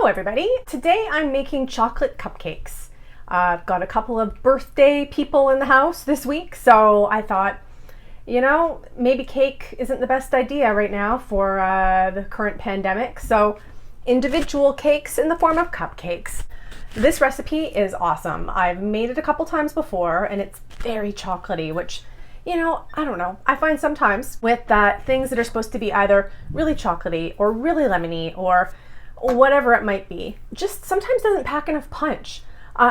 everybody. Today I'm making chocolate cupcakes. I've got a couple of birthday people in the house this week, so I thought, you know, maybe cake isn't the best idea right now for the current pandemic, so individual cakes in the form of cupcakes. This recipe is awesome. I've made it a couple times before and it's very chocolatey, which, you know, I don't know. I find sometimes with things that are supposed to be either really chocolatey or really lemony or whatever it might be, just sometimes doesn't pack enough punch.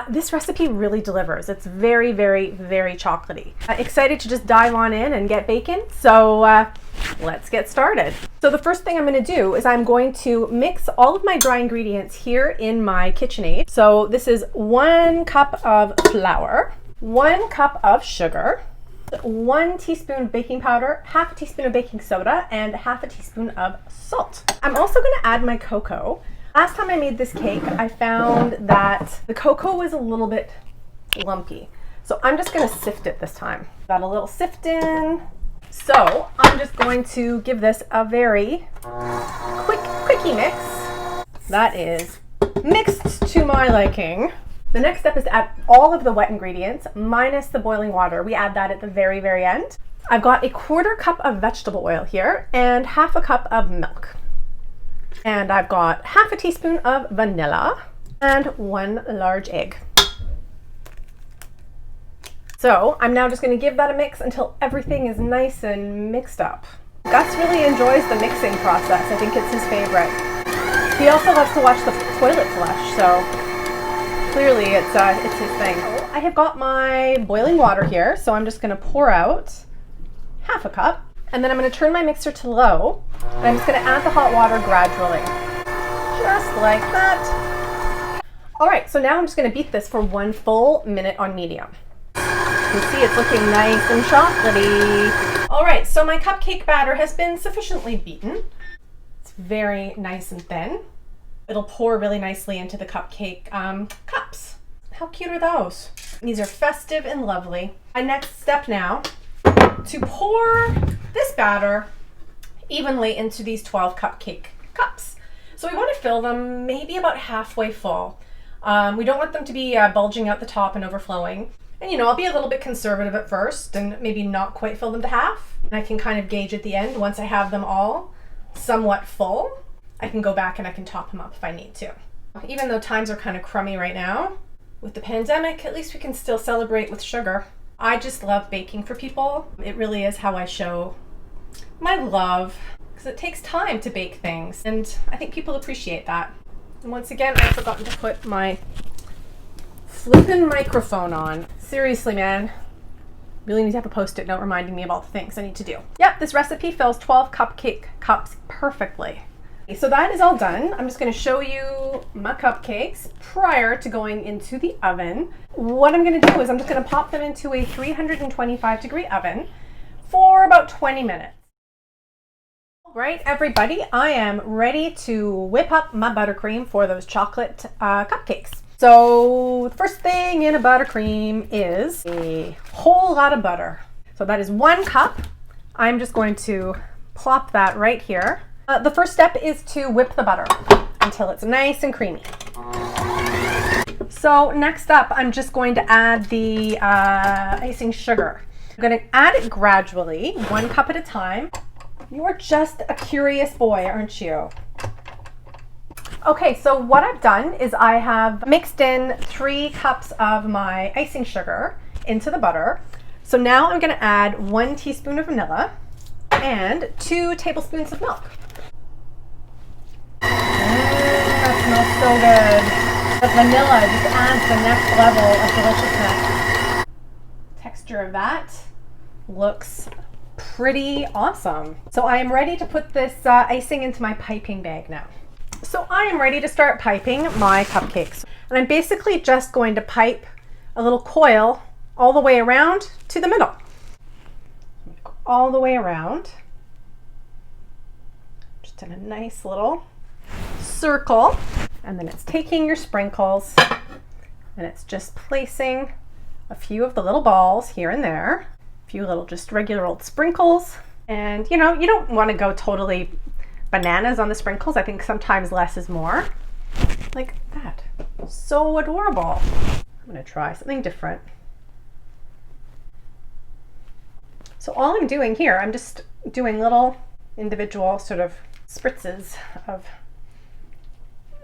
This recipe really delivers. It's very, very, very chocolatey. Excited to just dive on in and get baking. So let's get started. So the first thing I'm going to do is I'm going to mix all of my dry ingredients here in my KitchenAid. So this is 1 cup of flour, 1 cup of sugar, 1 teaspoon of baking powder, half a teaspoon of baking soda, and half a teaspoon of salt. I'm also going to add my cocoa. Last time I made this cake, I found that the cocoa was a little bit lumpy. So I'm just going to sift it this time. Got a little sift in. So I'm just going to give this a very quickie mix. That is mixed to my liking. The next step is to add all of the wet ingredients minus the boiling water. We add that at the very, very end. I've got a 1/4 cup of vegetable oil here and half a cup of milk. And I've got half a teaspoon of vanilla and 1 large egg. So I'm now just going to give that a mix until everything is nice and mixed up. Gus really enjoys the mixing process. I think it's his favorite. He also loves to watch the toilet flush, so clearly it's his thing. I have got my boiling water here, so I'm just going to pour out half a cup. And then I'm going to turn my mixer to low, and I'm just going to add the hot water gradually. Just like that. All right, so now I'm just going to beat this for 1 full minute on medium. You can see it's looking nice and chocolatey. All right, so my cupcake batter has been sufficiently beaten. It's very nice and thin. It'll pour really nicely into the cupcake cups. How cute are those? These are festive and lovely. My next step now, to pour this batter evenly into these 12 cupcake cups. So we want to fill them maybe about halfway full. We don't want them to be bulging out the top and overflowing. And you know, I'll be a little bit conservative at first and maybe not quite fill them to half. And I can kind of gauge at the end, once I have them all somewhat full, I can go back and I can top them up if I need to. Even though times are kind of crummy right now, with the pandemic, at least we can still celebrate with sugar. I just love baking for people. It really is how I show my love, because it takes time to bake things, and I think people appreciate that. And once again, I've forgotten to put my flippin' microphone on. Seriously, man. Really need to have a Post-it note reminding me of all the things I need to do. Yep, this recipe fills 12 cupcake cups perfectly. So that is all done. I'm just going to show you my cupcakes prior to going into the oven. What I'm going to do is I'm just going to pop them into a 325-degree oven for about 20 minutes. All right, everybody, I am ready to whip up my buttercream for those chocolate cupcakes. So the first thing in a buttercream is a whole lot of butter. So that is 1 cup. I'm just going to plop that right here. The first step is to whip the butter until it's nice and creamy. So next up, I'm just going to add the icing sugar. I'm going to add it gradually, 1 cup at a time. You're just a curious boy, aren't you? Okay, so what I've done is I have mixed in 3 cups of my icing sugar into the butter. So now I'm going to add 1 teaspoon of vanilla and 2 tablespoons of milk. That smells so good. The vanilla just adds the next level of deliciousness. Texture of that looks pretty awesome. So I am ready to put this icing into my piping bag now. So I am ready to start piping my cupcakes. And I'm basically just going to pipe a little coil all the way around to the middle. All the way around. Just in a nice little circle, and then it's taking your sprinkles and it's just placing a few of the little balls here and there, a few little just regular old sprinkles. And you know, you don't want to go totally bananas on the sprinkles. I think sometimes less is more. like that. So adorable. I'm gonna try something different. So all I'm doing here, I'm just doing little individual sort of spritzes of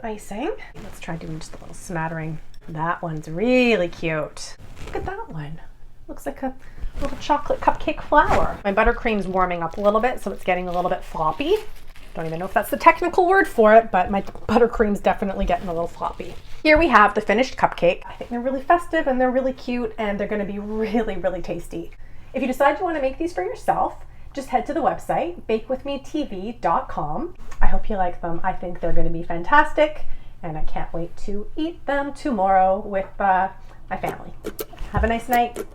icing. Let's try doing just a little smattering. That one's really cute. Look at that one. Looks like a little chocolate cupcake flower. My buttercream's warming up a little bit, so it's getting a little bit floppy. Don't even know if that's the technical word for it, but my buttercream's definitely getting a little floppy. Here we have the finished cupcake. I think they're really festive and they're really cute and they're gonna be really, really tasty. If you decide you wanna make these for yourself, just head to the website, bakewithmetv.com. I hope you like them. I think they're gonna be fantastic and I can't wait to eat them tomorrow with my family. Have a nice night.